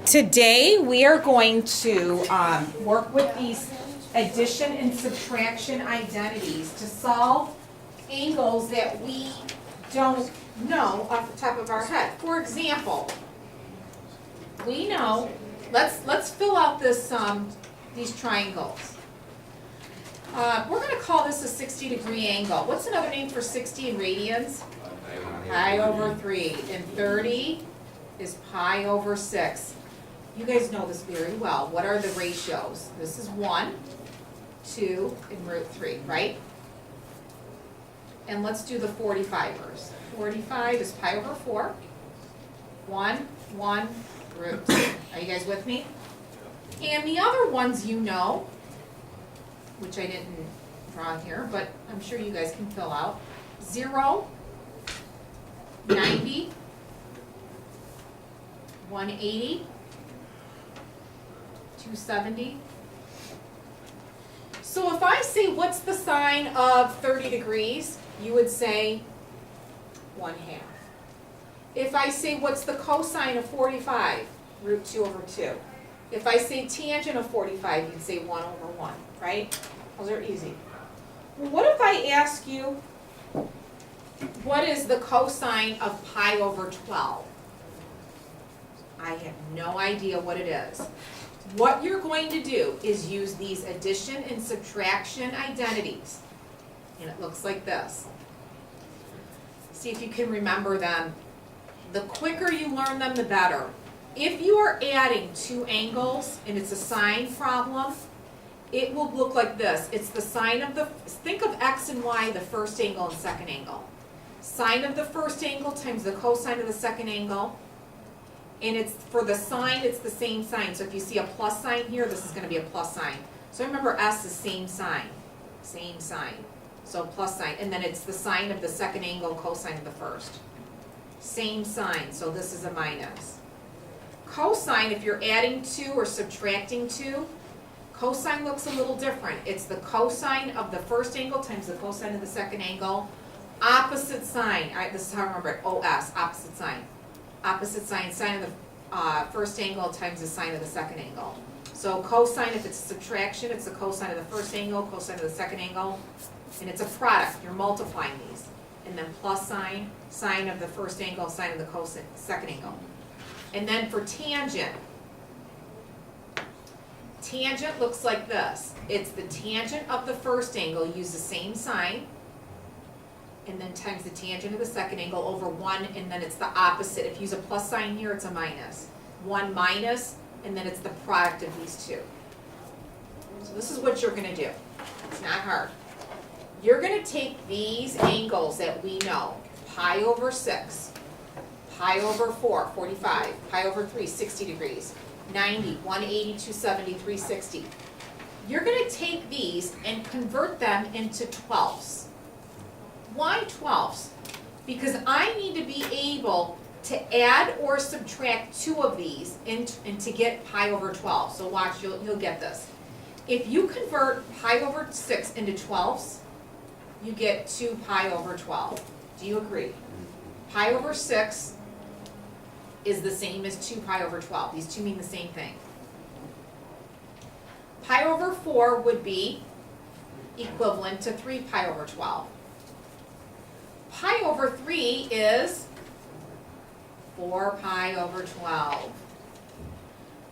Today we are going to work with these addition and subtraction identities to solve angles that we don't know off the top of our head. For example, we know, let's fill out this these triangles. We're going to call this a 60-degree angle. What's another name for 60 in radians? Pi over 3. And 30 is pi over 6. You guys know this very well. What are the ratios? This is 1, 2, and root 3, right? And let's do the 45ers. 45 is pi over 4. 1, 1, root 2. Are you guys with me? And the other ones you know, which I didn't draw here, but I'm sure you guys can fill out. 0, 90, 180, 270. So if I say what's the sine of 30 degrees, you would say 1/2. If I say what's the cosine of 45, root 2 over 2. If I say tangent of 45, you'd say 1 over 1, right? Those are easy. Well, what if I ask you, what is the cosine of pi over 12? I have no idea what it is. What you're going to do is use these addition and subtraction identities. And it looks like this. See if you can remember them. The quicker you learn them, the better. If you are adding two angles and it's a sine problem, it will look like this. It's the sine of the, think of x and y, the first angle and second angle. Sine of the first angle times the cosine of the second angle. And it's for the sine, it's the same sign. So if you see a plus sign here, this is going to be a plus sign. So remember s is same sign. Same sign. So plus sign. And then it's the sine of the second angle, cosine of the first. Same sign. So this is a minus. Cosine, if you're adding 2 or subtracting 2, cosine looks a little different. It's the cosine of the first angle times the cosine of the second angle. Opposite sign. This is how I remember it. OS, opposite sign. Opposite sign, sine of the first angle times the sine of the second angle. So cosine, if it's subtraction, it's the cosine of the first angle, cosine of the second angle, and it's a product. You're multiplying these. And then plus sign, sine of the first angle, sine of the cosine, second angle. And then for tangent, tangent looks like this. It's the tangent of the first angle, use the same sign, and then times the tangent of the second angle over 1, and then it's the opposite. If you use a plus sign here, it's a minus. 1 minus, and then it's the product of these two. So this is what you're going to do. It's not hard. You're going to take these angles that we know, pi over 6, pi over 4, 45, pi over 3, 60 degrees, 90, 180, 270, 360. You're going to take these and convert them into 12ths. Why 12ths? Because I need to be able to add or subtract 2 of these and to get pi over 12. So watch, you'll get this. If you convert pi over 6 into 12ths, you get 2 pi over 12. Do you agree? Pi over 6 is the same as 2 pi over 12. These two mean the same thing. Pi over 4 would be equivalent to 3 pi over 12. Pi over 3 is 4 pi over 12.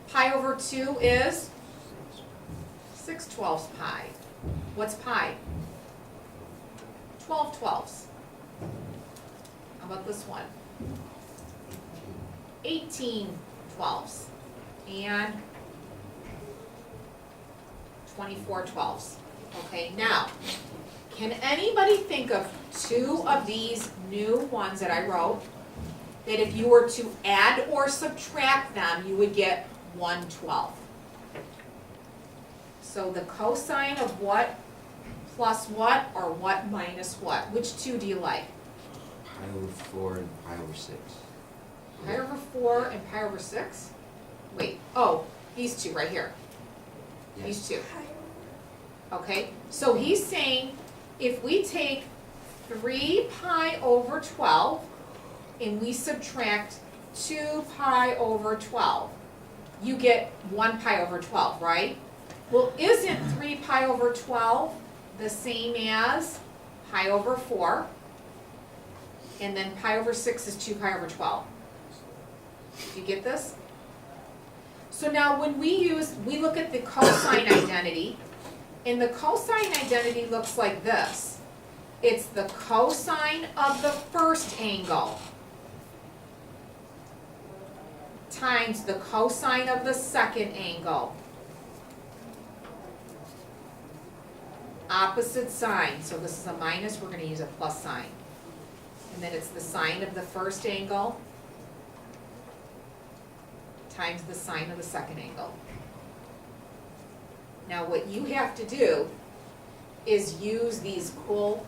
Pi over 2 is 6/12 pi. What's pi? 12 twelfths. How about this one? 18 twelfths. And 24 twelfths. Okay, now, can anybody think of 2 of these new ones that I wrote that if you were to add or subtract them, you would get 1/12? So the cosine of what plus what or what minus what? Which 2 do you like? Pi over 4 and pi over 6. Pi over 4 and pi over 6? Wait, oh, these 2 right here. Yes. These 2. Okay, so he's saying if we take 3 pi over 12 and we subtract 2 pi over 12, you get 1 pi over 12, right? Well, isn't 3 pi over 12 the same as pi over 4? And then pi over 6 is 2 pi over 12. Do you get this? So now when we look at the cosine identity, and the cosine identity looks like this. It's the cosine of the first angle times the cosine of the second angle. Opposite sign, so this is a minus, we're going to use a plus sign. And then it's the sine of the first angle times the sine of the second angle. Now what you have to do is use these cool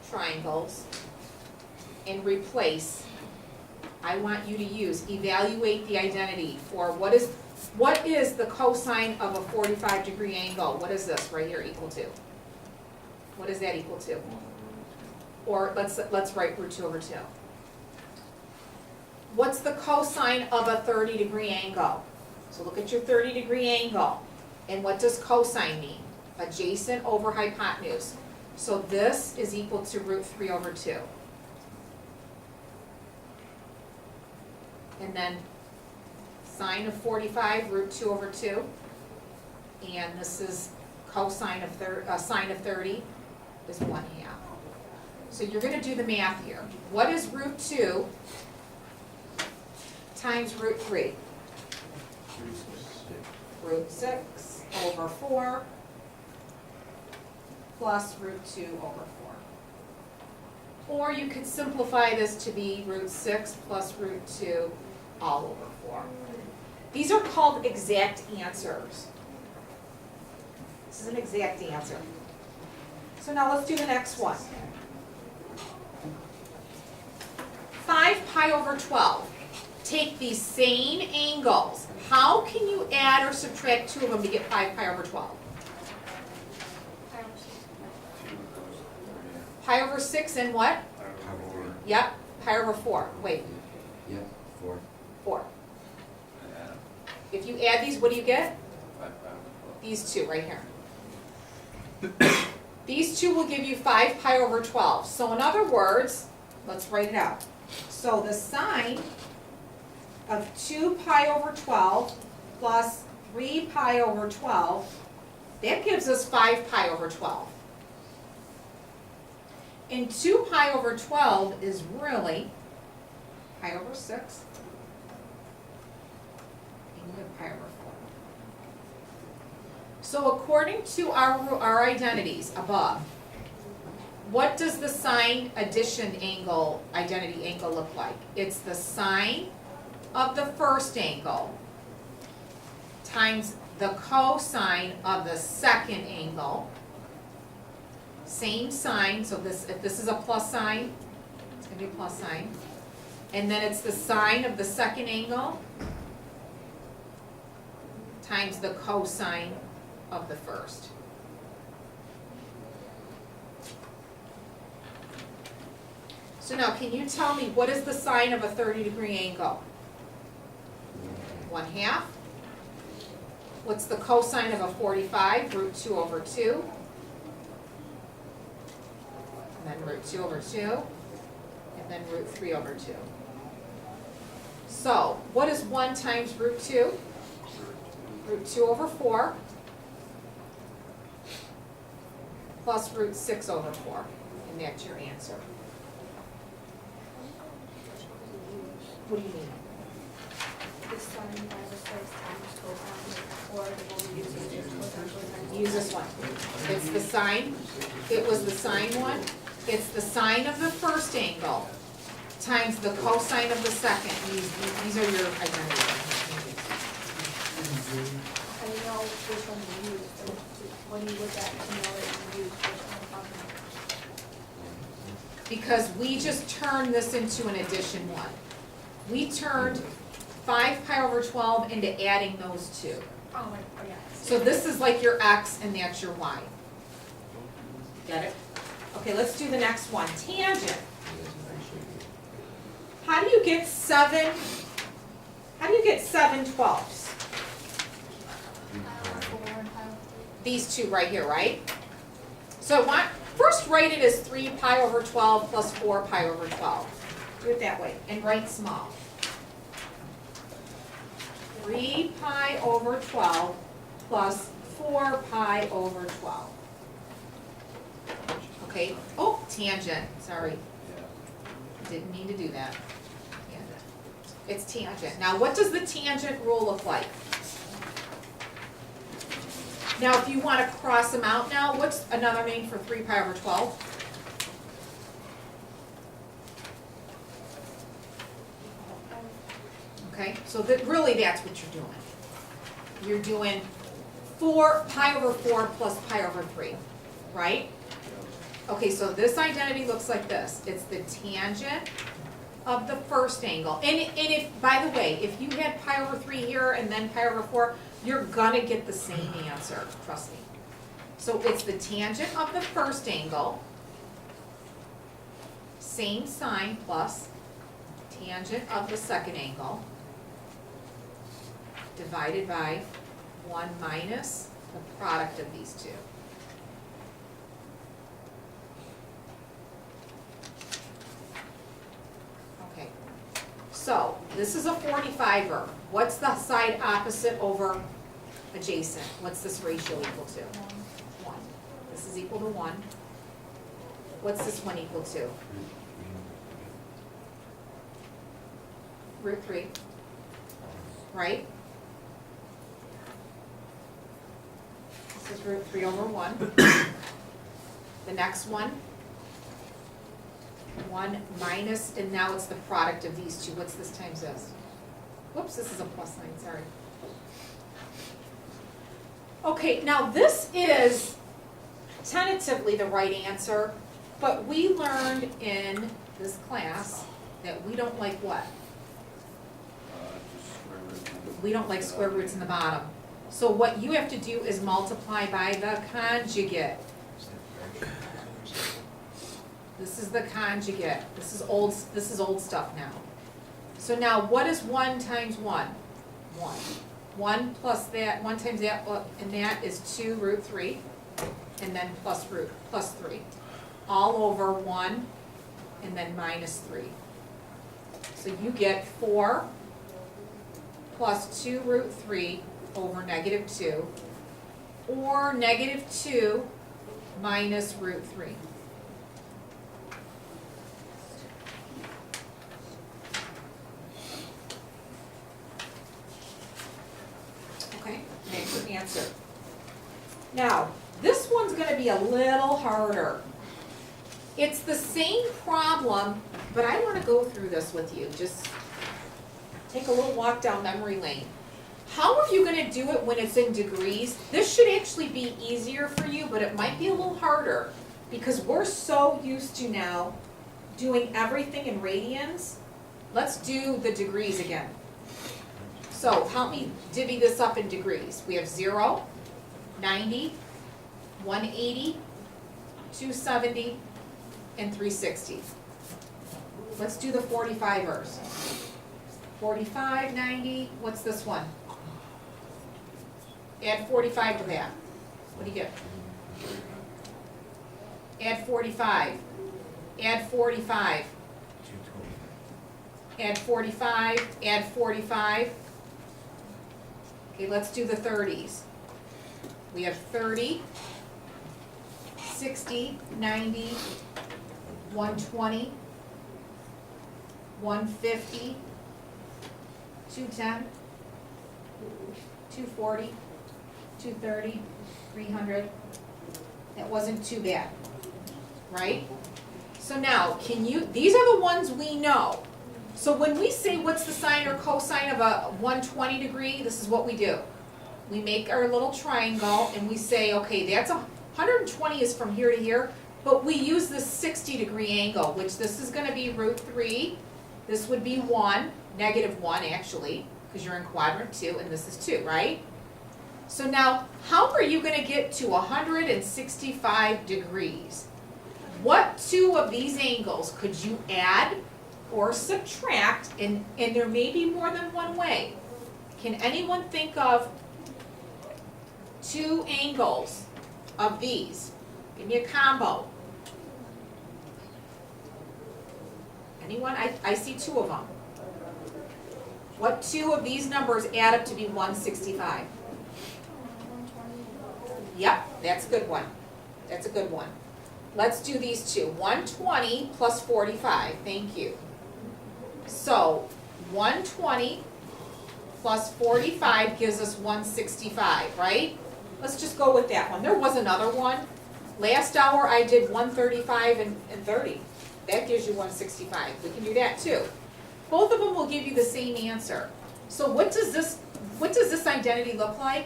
triangles and replace. I want you to evaluate the identity for what is the cosine of a 45-degree angle? What is this right here equal to? What is that equal to? Or let's write root 2 over 2. What's the cosine of a 30-degree angle? So look at your 30-degree angle. And what does cosine mean? Adjacent over hypotenuse. So this is equal to root 3 over 2. And then sine of 45, root 2 over 2. And this is cosine of sine of 30 is 1/2. So you're going to do the math here. What is root 2 times root 3? Root 6 over 4 plus root 2 over 4. Or you could simplify this to be root 6 plus root 2 all over 4. These are called exact answers. This is an exact answer. So now let's do the next one. 5 pi over 12. Take these same angles. How can you add or subtract 2 of them to get 5 pi over 12? Pi over 6 and what? Yep, pi over 4. Wait, Yep, 4. 4. If you add these, what do you get? These two right here. These two will give you 5 pi over 12. So in other words, let's write it out. So the sine of 2 pi over 12 plus 3 pi over 12, that gives us 5 pi over 12. And 2 pi over 12 is really pi over 6 and pi over 4. So according to our identities above, what does the sine addition angle, identity angle look like? It's the sine of the first angle times the cosine of the second angle. Same sign, so if this is a plus sign, it's going to be a plus sign. And then it's the sine of the second angle times the cosine of the first. So now, can you tell me what is the sine of a 30-degree angle? 1/2. What's the cosine of a 45? Root 2 over 2. And then root 2 over 2. And then root 3 over 2. So, what is 1 times root 2? Root 2 over 4. Plus root 6 over 4. And that's your answer. What do you mean? The sine over 6 times cosine, or the one we use is cosine. Use this one. It's the sine. It was the sine one. It's the sine of the first angle times the cosine of the second. These are your identities. I know which one you use, but when you look at it, you know that you use which one I'm talking about. Because we just turned this into an addition one. We turned 5 pi over 12 into adding those two. Oh, yeah. So this is like your x and that's your y. Get it? Okay, let's do the next one. Tangent. How do you get 7 12ths? these two right here, right? So I want, first write it as 3 pi over 12 plus 4 pi over 12. Do it that way, and write small. 3 pi over 12 plus 4 pi over 12. Okay, oh, tangent, sorry. Didn't mean to do that. Tangent. It's tangent. Now, what does the tangent rule look like? Now, if you want to cross them out now, what's another name for 3 pi over 12? Okay, so that really that's what you're doing. You're doing 4 pi over 4 plus pi over 3, right? Okay, so this identity looks like this. It's the tangent of the first angle. And if, by the way, if you had pi over 3 here and then pi over 4, you're gonna get the same answer, trust me. So it's the tangent of the first angle, same sign, plus tangent of the second angle, divided by 1 minus the product of these two. Okay, so this is a 45er. What's the side opposite over adjacent? What's this ratio equal to? 1. This is equal to 1. What's this one equal to? Root 3, right? This is root 3 over 1. The next one, 1 minus, and now it's the product of these two. What's this times this? Whoops, this is a plus sign, sorry. Okay, now this is tentatively the right answer, but we learned in this class that we don't like what? We don't like square roots in the bottom. So what you have to do is multiply by the conjugate. This is the conjugate. This is old stuff now. So now what is 1 times 1? 1. 1 plus that, 1 times that, and that is 2 root 3, and then plus 3. All over 1, and then minus 3. So you get 4 plus 2 root 3 over negative 2, or negative 2 minus root 3. Okay, that's your answer. Now, this one's going to be a little harder. It's the same problem, but I want to go through this with you. Just take a little walk down memory lane. How are you going to do it when it's in degrees? This should actually be easier for you, but it might be a little harder because we're so used to now doing everything in radians. Let's do the degrees again. So help me divvy this up in degrees. We have 0, 90, 180, 270, and 360. Let's do the 45ers. 45, 90, what's this one? Add 45 to that. What do you get? Add 45. Add 45. Add 45. Add 45. Okay, let's do the 30s. We have 30, 60, 90, 120, 150, 210, 240, 230, 300. That wasn't too bad, right? So now, these are the ones we know. So when we say what's the sine or cosine of a 120 degree, this is what we do. We make our little triangle and we say, okay, that's 120 is from here to here, but we use this 60 degree angle, which this is gonna be root 3. This would be 1, negative 1 actually, because you're in quadrant 2, and this is 2, right? So now, how are you gonna get to 165 degrees? What two of these angles could you add or subtract, and there may be more than one way. Can anyone think of two angles of these. Give me a combo. Anyone? I see two of them. What two of these numbers add up to be 165? Yep, that's a good one. That's a good one. Let's do these two. 120 plus 45. Thank you. So 120 plus 45 gives us 165, right? Let's just go with that one. There was another one. Last hour I did 135 and 30. That gives you 165. We can do that too. Both of them will give you the same answer. So what does this identity look like?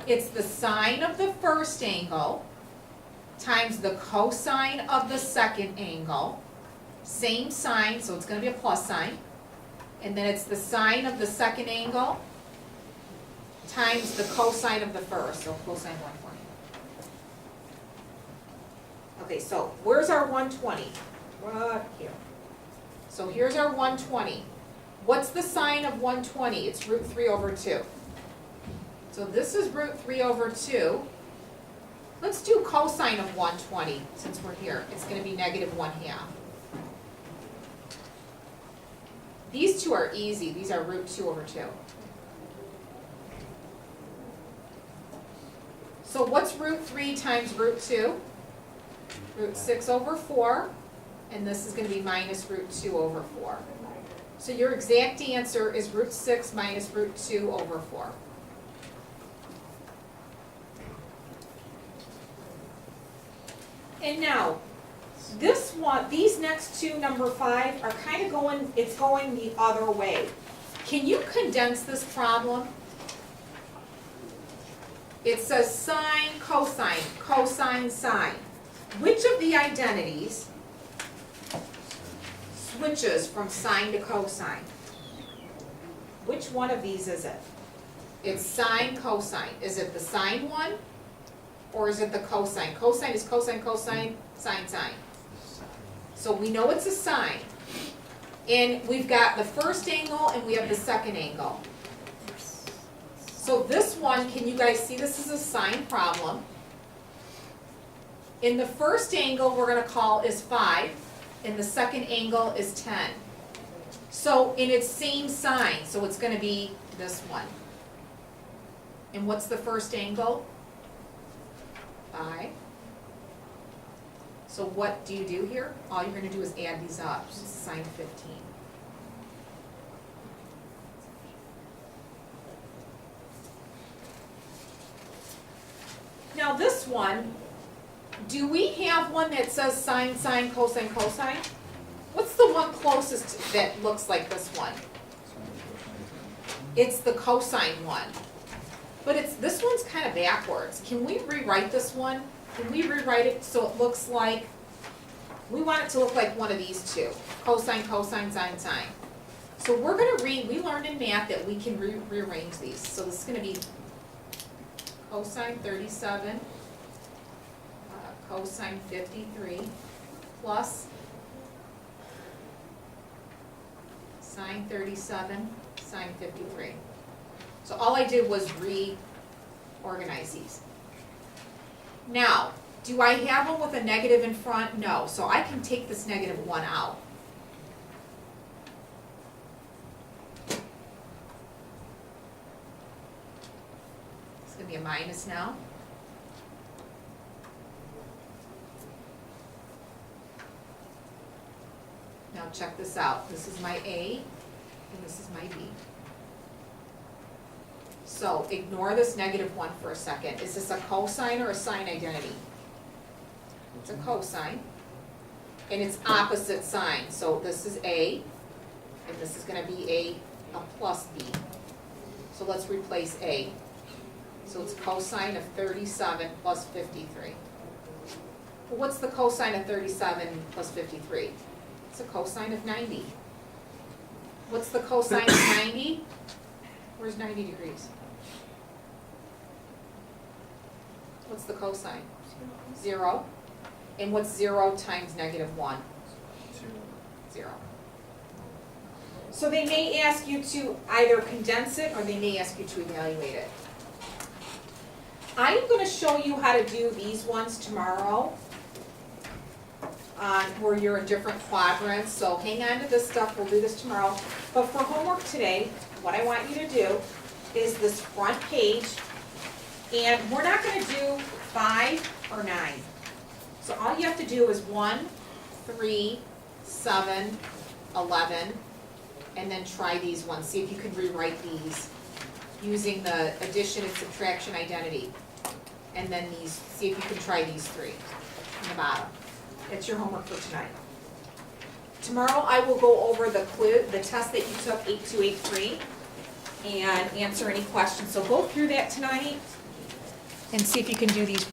It's the sine of the first angle times the cosine of the second angle. Same sign, so it's going to be a plus sign. And then it's the sine of the second angle times the cosine of the first, so cosine 120. Okay, so where's our 120? Right here. So here's our 120. What's the sine of 120? It's root 3 over 2. So this is root 3 over 2. Let's do cosine of 120 since we're here. It's going to be negative 1/2. These two are easy. These are root 2 over 2. So what's root 3 times root 2? Root 6 over 4. And this is going to be minus root 2 over 4. So your exact answer is root 6 minus root 2 over 4. And now, this one, these next two, number 5, are kind of going, it's going the other way. Can you condense this problem? It says sine, cosine, cosine, sine. Which of the identities switches from sine to cosine? Which one of these is it? It's sine, cosine. Is it the sine one? Or is it the cosine? Cosine is cosine, cosine, sine, sine. So we know it's a sine. And we've got the first angle and we have the second angle. So this one, can you guys see this is a sine problem? In the first angle we're going to call is 5. And the second angle is 10. So in its same sign, so it's going to be this one. And what's the first angle? 5. So what do you do here? All you're going to do is add these up. So sine 15. Now this one, do we have one that says sine, sine, cosine, cosine? What's the one closest that looks like this one? It's the cosine one. But this one's kind of backwards. Can we rewrite this one? Can we rewrite it so it looks like, we want it to look like one of these two. Cosine, cosine, sine, sine. So we're going to we learned in math that we can rearrange these. So this is going to be cosine 37, cosine 53, plus sine 37, sine 53. So all I did was reorganize these. Now, do I have them with a negative in front? No. So I can take this negative 1 out. It's going to be a minus now. Now check this out. This is my A, and this is my B. So ignore this negative 1 for a second. Is this a cosine or a sine identity? It's a cosine. And it's opposite sign. So this is A, and this is going to be a plus B. So let's replace A. So it's cosine of 37 plus 53. Well, what's the cosine of 37 plus 53? It's a cosine of 90. What's the cosine of 90? Where's 90 degrees? What's the cosine? 0. And what's 0 times negative 1? 0. So they may ask you to either condense it or they may ask you to evaluate it. I am gonna show you how to do these ones tomorrow on where you're in different quadrants, so hang on to this stuff, we'll do this tomorrow. But for homework today, what I want you to do is this front page, and we're not gonna do 5 or 9. So all you have to do is 1, 3, 7, 11, and then try these ones. See if you can rewrite these using the addition and subtraction identity. And then these, see if you can try these 3 in the bottom. It's your homework for tonight. Tomorrow I will go over the quiz, the test that you took, 8283, and answer any questions. So go through that tonight and see if you can do these